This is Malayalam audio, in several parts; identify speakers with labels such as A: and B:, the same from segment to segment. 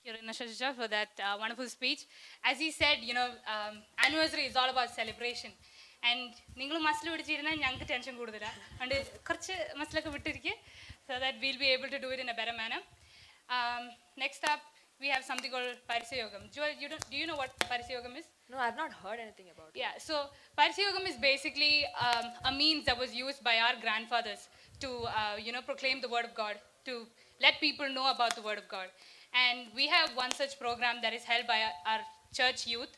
A: Shasha, for that wonderful speech. As he said, anniversary is all about celebration. And നിങ്ങൾ മസിൽ പിടിച്ചിരുന്നാൽ ഞങ്ങൾക്ക് ടെൻഷൻ കൂടുതലാണ്. അതുകൊണ്ട് കുറച്ച് മസിലൊക്കെ വിട്ടിരിക്കുക, so that we'll be able to do it in a better manner. Next up, we have something called Parisayogam. Joel, do you know what Parisayogam is?
B: No, I've not heard anything about it.
A: Yeah, so Parisayogam is basically a means that was used by our grandfathers to, proclaim the word of God, to let people know about the word of God. And we have one such program that is held by our church youth.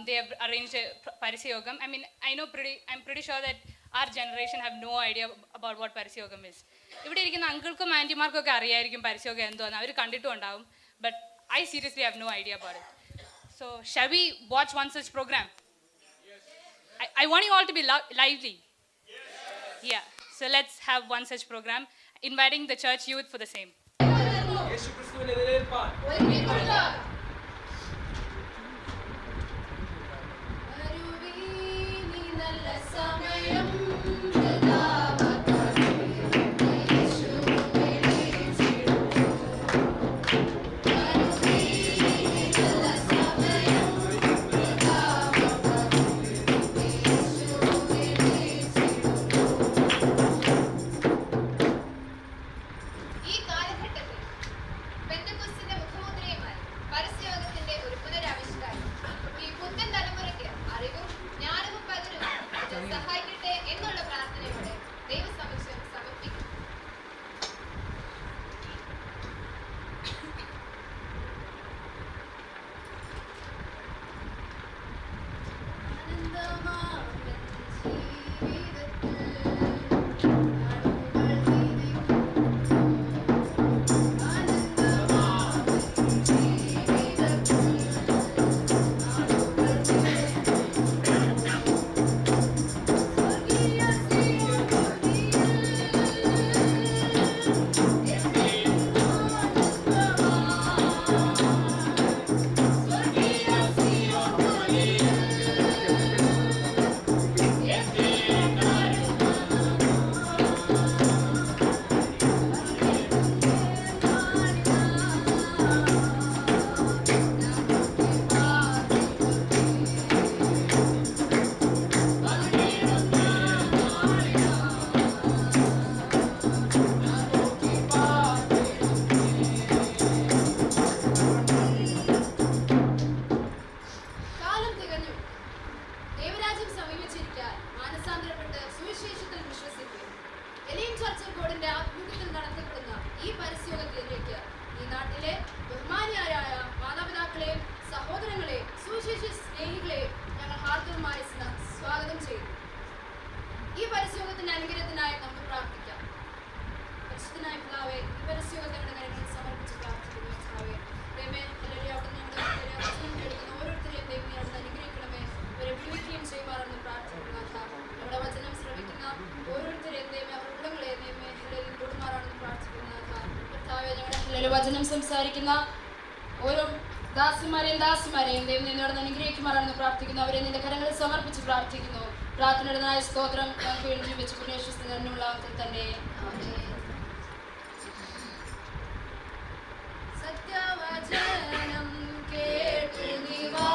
A: They have arranged a Parisayogam. I mean, I'm pretty sure that our generation have no idea about what Parisayogam is. ഇവിടെ ഇരിക്കുന്ന അങ്കിൾക്കും ആൻറ്റിമാർക്കും ഒക്കെ അറിയായിരിക്കും പരസ്യമൊക്കെ എന്തോന്ന്, അവർ കണ്ടിട്ടും ഉണ്ടാവും. But I seriously have no idea about it. So shall we watch one such program? Yes. I want you all to be lively. Yes. Yeah. So let's have one such program, inviting the church youth for the same. വചനം സംസാരിക്കുന്ന ഓരോ ദാസിമാരെയും ദൈവം നിന്നോട് അനുഗ്രഹിക്കുമാറാണെന്ന് പ്രാർത്ഥിക്കുന്നു. അവരെ നിന്റെ കരങ്ങളിൽ സമർപ്പിച്ച് പ്രാർത്ഥിക്കുന്നു. പ്രാർത്ഥനയുടേതായ സ്തോത്രം ഞങ്ങൾക്ക് വേണ്ടി വെച്ച് പുണ്യശ്വസ്തിനുള്ള തന്നെ. സത്യവചനം കേട്ടു നിവാ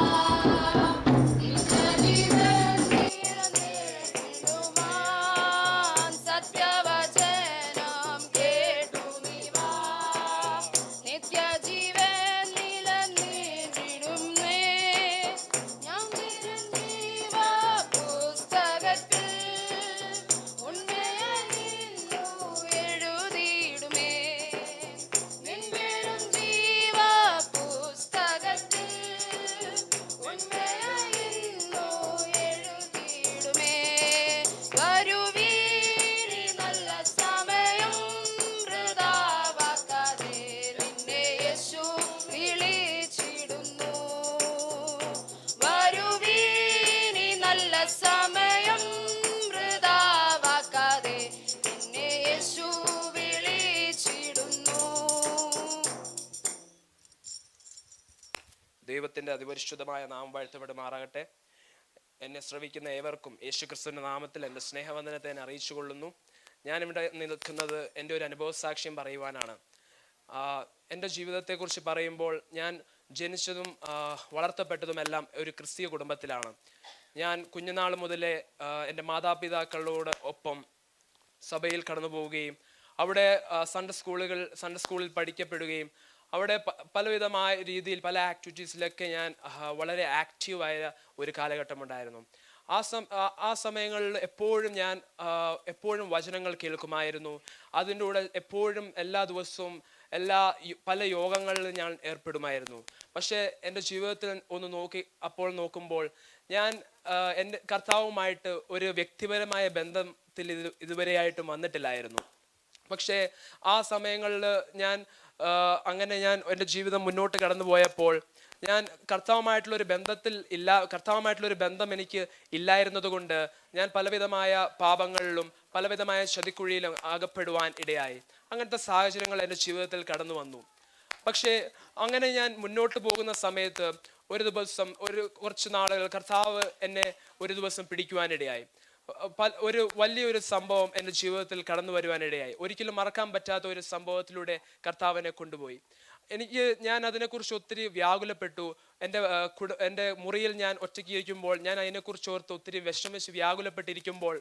C: ദൈവത്തിൻ്റെ അതിപരിശുദ്ധമായ നാമം വാഴ്ത്തപ്പെടുമാറാകട്ടെ. എന്നെ ശ്രവിക്കുന്ന ഏവർക്കും യേശുക്രിസ്തുവിൻ്റെ നാമത്തിൽ എൻ്റെ സ്നേഹവന്ദനത്തെ ഞാൻ അറിയിച്ചു കൊള്ളുന്നു. ഞാനിവിടെ നിൽക്കുന്നത് എൻ്റെ ഒരു അനുഭവ സാക്ഷ്യം പറയുവാനാണ്. എൻ്റെ ജീവിതത്തെക്കുറിച്ച് പറയുമ്പോൾ ഞാൻ ജനിച്ചതും വളർത്തപ്പെട്ടതുമെല്ലാം ഒരു ക്രിസ്തീയ കുടുംബത്തിലാണ്. ഞാൻ കുഞ്ഞുനാൾ മുതലേ എൻ്റെ മാതാപിതാക്കളോട് ഒപ്പം സഭയിൽ കടന്നു പോവുകയും അവിടെ സൺഡേ സ്കൂളിൽ പഠിക്കപ്പെടുകയും അവിടെ പലവിധമായ രീതിയിൽ പല ആക്ടിവിറ്റീസിലൊക്കെ ഞാൻ വളരെ ആക്റ്റീവായ ഒരു കാലഘട്ടമുണ്ടായിരുന്നു. ആ സമയങ്ങളിൽ എപ്പോഴും വചനങ്ങൾ കേൾക്കുമായിരുന്നു. അതിൻ്റെ കൂടെ എപ്പോഴും എല്ലാ ദിവസവും പല യോഗങ്ങളിൽ ഞാൻ ഏർപ്പെടുമായിരുന്നു. പക്ഷേ എൻ്റെ ജീവിതത്തിൽ ഒന്ന് നോക്കുമ്പോൾ ഞാൻ എൻ്റെ കർത്താവുമായിട്ട് ഒരു വ്യക്തിപരമായ ബന്ധത്തിൽ ഇതുവരെയായിട്ടും വന്നിട്ടില്ലായിരുന്നു. പക്ഷേ ആ സമയങ്ങളിൽ ഞാൻ എൻ്റെ ജീവിതം മുന്നോട്ട് കടന്നു പോയപ്പോൾ ഞാൻ കർത്താവുമായിട്ടുള്ളൊരു ബന്ധം എനിക്ക് ഇല്ലായിരുന്നത് കൊണ്ട് ഞാൻ പലവിധമായ പാപങ്ങളിലും പലവിധമായ ചതിക്കുഴിയിലും അകപ്പെടുവാൻ ഇടയായി. അങ്ങനത്തെ സാഹചര്യങ്ങൾ എൻ്റെ ജീവിതത്തിൽ കടന്നു വന്നു. പക്ഷേ അങ്ങനെ ഞാൻ മുന്നോട്ട് പോകുന്ന സമയത്ത് കുറച്ച് നാളുകൾ കർത്താവ് എന്നെ ഒരു ദിവസം പിടിക്കുവാനിടയായി. ഒരു വലിയൊരു സംഭവം എൻ്റെ ജീവിതത്തിൽ കടന്നു വരുവാനിടയായി. ഒരിക്കലും മറക്കാൻ പറ്റാത്ത ഒരു സംഭവത്തിലൂടെ കർത്താവിനെ കൊണ്ടുപോയി. ഞാൻ അതിനെക്കുറിച്ച് ഒത്തിരി വ്യാകുലപ്പെട്ടു. എൻ്റെ മുറിയിൽ ഞാൻ ഒറ്റയ്ക്ക് ഇരിക്കുമ്പോൾ ഞാൻ അതിനെക്കുറിച്ച് ഓർത്ത് ഒത്തിരി വിഷമിച്ച് വ്യാകുലപ്പെട്ടിരിക്കുമ്പോൾ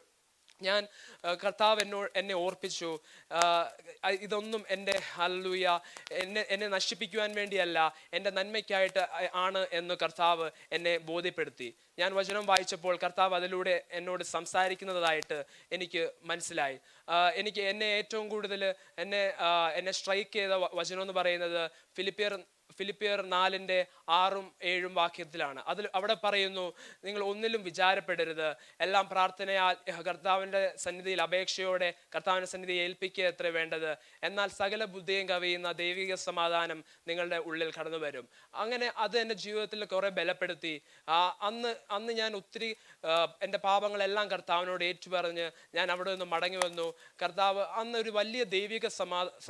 C: കർത്താവ് എന്നെ ഓർപ്പിച്ചു, ഇതൊന്നും എൻ്റെ ഹല്ലേലൂയ എന്നെ നശിപ്പിക്കുവാൻ വേണ്ടിയല്ല, എൻ്റെ നന്മയ്ക്കായിട്ട് ആണ് എന്ന് കർത്താവ് എന്നെ ബോധ്യപ്പെടുത്തി. ഞാൻ വചനം വായിച്ചപ്പോൾ കർത്താവ് അതിലൂടെ എന്നോട് സംസാരിക്കുന്നതായിട്ട് എനിക്ക് മനസ്സിലായി. എന്നെ ഏറ്റവും കൂടുതൽ എന്നെ സ്ട്രൈക്ക് ചെയ്ത വചനം എന്ന് പറയുന്നത് ഫിലിപ്പിയർ 4:6-7 വാക്യത്തിലാണ്. അവിടെ പറയുന്നു, നിങ്ങൾ ഒന്നിലും വിചാരപ്പെടരുത്, എല്ലാം പ്രാർത്ഥനയാൽ കർത്താവിൻ്റെ സന്നിധിയിൽ അപേക്ഷയോടെ കർത്താവിൻ്റെ സന്നിധിയെ ഏൽപ്പിക്കുക എത്ര വേണ്ടത്, എന്നാൽ സകല ബുദ്ധിയും കവിയുന്ന ദൈവിക സമാധാനം നിങ്ങളുടെ ഉള്ളിൽ കടന്നു വരും. അങ്ങനെ അത് എൻ്റെ ജീവിതത്തിൽ കുറെ ബലപ്പെടുത്തി. അന്ന് ഞാൻ ഒത്തിരി എൻ്റെ പാപങ്ങളെല്ലാം കർത്താവിനോട് ഏറ്റുപറഞ്ഞ് ഞാൻ അവിടെ നിന്ന് മടങ്ങി വന്നു. കർത്താവ് അന്ന് ഒരു വലിയ ദൈവിക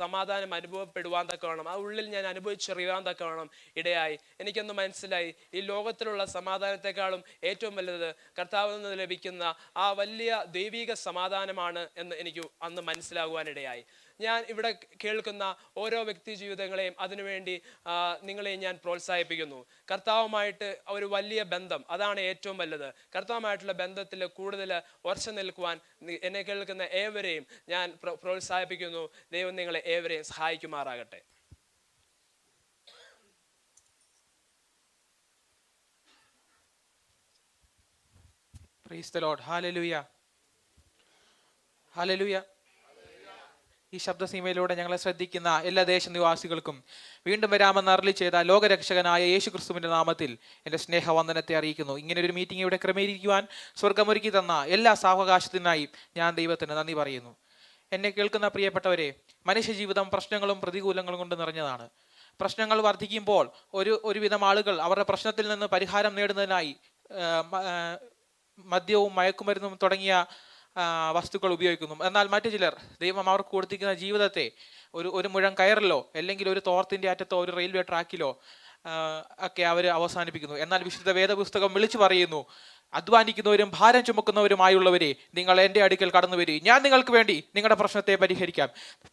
C: സമാധാനം അനുഭവപ്പെടുവാൻ തക്കവണ്ണം ആ ഉള്ളിൽ ഞാൻ അനുഭവിച്ചറിയാൻ തക്കവണ്ണം ഇടയായി. എനിക്കൊന്ന് മനസ്സിലായി, ഈ ലോകത്തിലുള്ള സമാധാനത്തെക്കാളും ഏറ്റവും വലുത് കർത്താവിൽ നിന്ന് ലഭിക്കുന്ന ആ വലിയ ദൈവിക സമാധാനമാണ് എന്ന് എനിക്ക് അന്ന് മനസ്സിലാകുവാനിടയായി. ഞാൻ ഇവിടെ കേൾക്കുന്ന ഓരോ വ്യക്തി ജീവിതങ്ങളെയും അതിനുവേണ്ടി നിങ്ങളെയും ഞാൻ പ്രോത്സാഹിപ്പിക്കുന്നു. കർത്താവുമായിട്ട് ഒരു വലിയ ബന്ധം, അതാണ് ഏറ്റവും വലുത്. കർത്താവുമായിട്ടുള്ള ബന്ധത്തിൽ കൂടുതൽ ഉറച്ചു നിൽക്കുവാൻ എന്നെ കേൾക്കുന്ന ഏവരെയും ഞാൻ പ്രോത്സാഹിപ്പിക്കുന്നു. ദൈവം നിങ്ങളെ ഏവരെയും സഹായിക്കുമാറാകട്ടെ.
D: Praise the lord. Hallelujah, hallelujah. ഈ ശബ്ദസീമയിലൂടെ ഞങ്ങളെ ശ്രദ്ധിക്കുന്ന എല്ലാ ദേശനിവാസികൾക്കും വീണ്ടും വരാമെന്ന് അരുളി ചെയ്ത ലോകരക്ഷകനായ യേശു ക്രിസ്തുവിന്റെ നാമത്തിൽ എൻ്റെ സ്നേഹവന്ദനത്തെ അറിയിക്കുന്നു. ഇങ്ങനെ ഒരു മീറ്റിംഗ് ഇവിടെ ക്രമീകരിക്കുവാൻ സ്വർഗമൊരുക്കി തന്ന എല്ലാ സാവകാശത്തിനായി ഞാൻ ദൈവത്തിന് നന്ദി പറയുന്നു. എന്നെ കേൾക്കുന്ന പ്രിയപ്പെട്ടവരെ, മനുഷ്യജീവിതം പ്രശ്നങ്ങളും പ്രതികൂലങ്ങളും കൊണ്ട് നിറഞ്ഞതാണ്. പ്രശ്നങ്ങൾ വർദ്ധിക്കുമ്പോൾ ഒരുവിധം ആളുകൾ അവരുടെ പ്രശ്നത്തിൽ നിന്ന് പരിഹാരം നേടുന്നതിനായി മദ്യവും മയക്കുമരുന്നും തുടങ്ങിയ വസ്തുക്കൾ ഉപയോഗിക്കുന്നു. എന്നാൽ മറ്റു ചിലർ ദൈവം അവർക്ക് കൊടുത്തിരിക്കുന്ന ജീവിതത്തെ ഒരു മുഴം കയറിലോ അല്ലെങ്കിൽ ഒരു തോർത്തിൻ്റെ അറ്റത്തോ ഒരു റെയിൽവേ ട്രാക്കിലോ ഒക്കെ അവർ അവസാനിപ്പിക്കുന്നു. എന്നാൽ വിശുദ്ധ വേദപുസ്തകം വിളിച്ചു പറയുന്നു, അധ്വാനിക്കുന്നവരും ഭാരം ചുമക്കുന്നവരുമായുള്ളവരെ നിങ്ങൾ എൻ്റെ അടുക്കൽ കടന്നു വരിക, ഞാൻ നിങ്ങൾക്ക് വേണ്ടി നിങ്ങളുടെ പ്രശ്നത്തെ പരിഹരിക്കാം.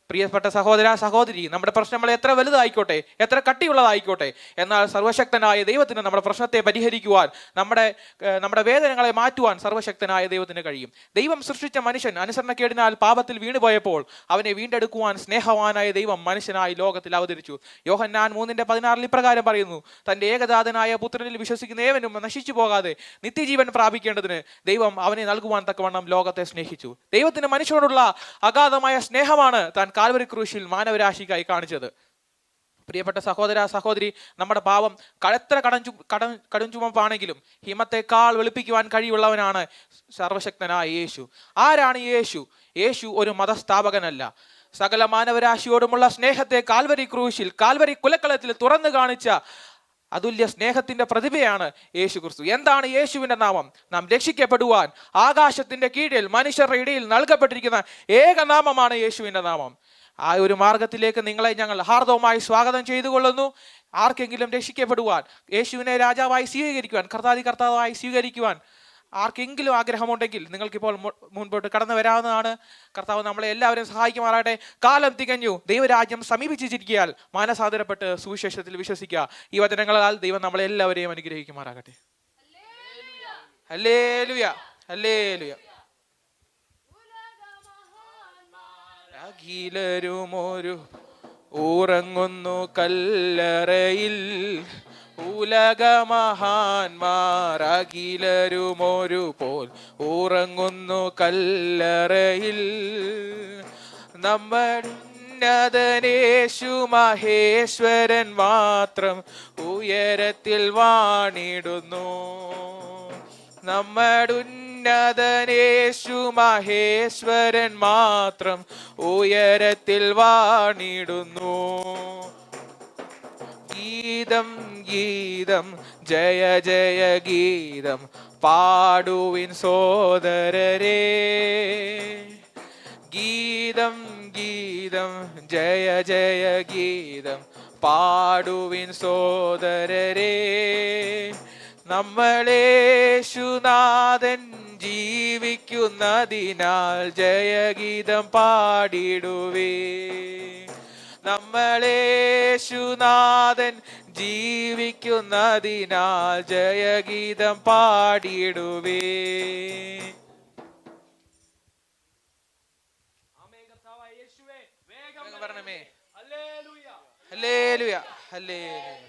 D: പ്രിയപ്പെട്ട സഹോദര സഹോദരി, നമ്മുടെ പ്രശ്നങ്ങൾ എത്ര വലുതായിക്കോട്ടെ, എത്ര കട്ടിയുള്ളതായിക്കോട്ടെ, എന്നാൽ സർവശക്തനായ ദൈവത്തിന് നമ്മുടെ പ്രശ്നത്തെ പരിഹരിക്കുവാൻ, നമ്മുടെ വേദനകളെ മാറ്റുവാൻ സർവശക്തനായ ദൈവത്തിന് കഴിയും. ദൈവം സൃഷ്ടിച്ച മനുഷ്യൻ അനുസരണക്കേടിനാൽ പാപത്തിൽ വീണുപോയപ്പോൾ അവനെ വീണ്ടെടുക്കുവാൻ സ്നേഹവാനായ ദൈവം മനുഷ്യനായി ലോകത്തിൽ അവതരിച്ചു. യോഹന്നാൻ 3:16 ഇപ്രകാരം പറയുന്നു, തൻ്റെ ഏകജാതനായ പുത്രനിൽ വിശ്വസിക്കുന്ന ഏവനും നശിച്ചു പോകാതെ നിത്യജീവൻ പ്രാപിക്കേണ്ടതിന് ദൈവം അവനെ നൽകുവാൻ തക്കവണ്ണം ലോകത്തെ സ്നേഹിച്ചു. ദൈവത്തിന് മനുഷ്യനോടുള്ള അഗാധമായ സ്നേഹമാണ് താൻ കാൽവരി ക്രൂശിൽ മാനവരാശിക്കായി കാണിച്ചത്. പ്രിയപ്പെട്ട സഹോദര സഹോദരി, നമ്മുടെ പാപം എത്ര കടും ചുമപ്പാണെങ്കിലും ഹിമത്തെക്കാൾ വെളുപ്പിക്കുവാൻ കഴിവുള്ളവനാണ് സർവശക്തനായ യേശു. ആരാണ് യേശു? യേശു ഒരു മതസ്ഥാപകനല്ല. സകല മാനവരാശിയോടുമുള്ള സ്നേഹത്തെ കാൽവരി ക്രൂശിൽ, കാൽവരി കുലക്കളത്തിൽ തുറന്നു കാണിച്ച അതുല്യ സ്നേഹത്തിന്റെ പ്രതിഭയാണ് യേശു ക്രിസ്തു. എന്താണ് യേശുവിന്റെ നാമം? നാം രക്ഷിക്കപ്പെടുവാൻ ആകാശത്തിന്റെ കീഴിൽ മനുഷ്യരുടെ ഇടയിൽ നൽകപ്പെട്ടിരിക്കുന്ന ഏക നാമമാണ് യേശുവിന്റെ നാമം. ആ ഒരു മാർഗത്തിലേക്ക് നിങ്ങളെ ഞങ്ങൾ ഹാർദവമായി സ്വാഗതം ചെയ്തുകൊള്ളുന്നു. ആർക്കെങ്കിലും രക്ഷിക്കപ്പെടുവാൻ, യേശുവിനെ രാജാവായി സ്വീകരിക്കുവാൻ, കർത്താവായി സ്വീകരിക്കുവാൻ ആർക്കെങ്കിലും ആഗ്രഹമുണ്ടെങ്കിൽ നിങ്ങൾക്കിപ്പോൾ മുൻപോട്ട് കടന്നു വരാവുന്നതാണ്. കർത്താവ് നമ്മളെ എല്ലാവരെയും സഹായിക്കുമാറാകട്ടെ. കാലം തികഞ്ഞു, ദൈവരാജ്യം സമീപിച്ചിരിക്കാൻ മാനസാന്തരപ്പെട്ട് സുവിശേഷത്തിൽ വിശ്വസിക്കുക. ഈ വചനങ്ങളാൽ ദൈവം നമ്മളെ എല്ലാവരെയും അനുഗ്രഹിക്കുമാറാകട്ടെ. Hallelujah, hallelujah. അഖിലരുമൊരു ഉറങ്ങുന്നു കല്ലറയിൽ, ഉലകമഹാന്മാർ അഖിലരുമൊരു പോൽ ഉറങ്ങുന്നു കല്ലറയിൽ. നമ്മുടെ ഉന്നതനേശു മഹേശ്വരൻ മാത്രം ഉയരത്തിൽ വാണിടുന്നു. നമ്മുടെ ഉന്നതനേശു മഹേശ്വരൻ മാത്രം ഉയരത്തിൽ വാണിടുന്നു. ഗീതം ഗീതം ജയ ജയ ഗീതം പാടുവിൻ സോദരരേ. ഗീതം ഗീതം ജയ ജയ ഗീതം പാടുവിൻ സോദരരേ. നമ്മളേശുനാഥൻ ജീവിക്കുന്നതിനാൽ ജയഗീതം പാടിടുവേ. നമ്മളേശുനാഥൻ ജീവിക്കുന്നതിനാൽ ജയഗീതം പാടിടുവേ. വേഗം വരണമേ. Hallelujah, hallelujah.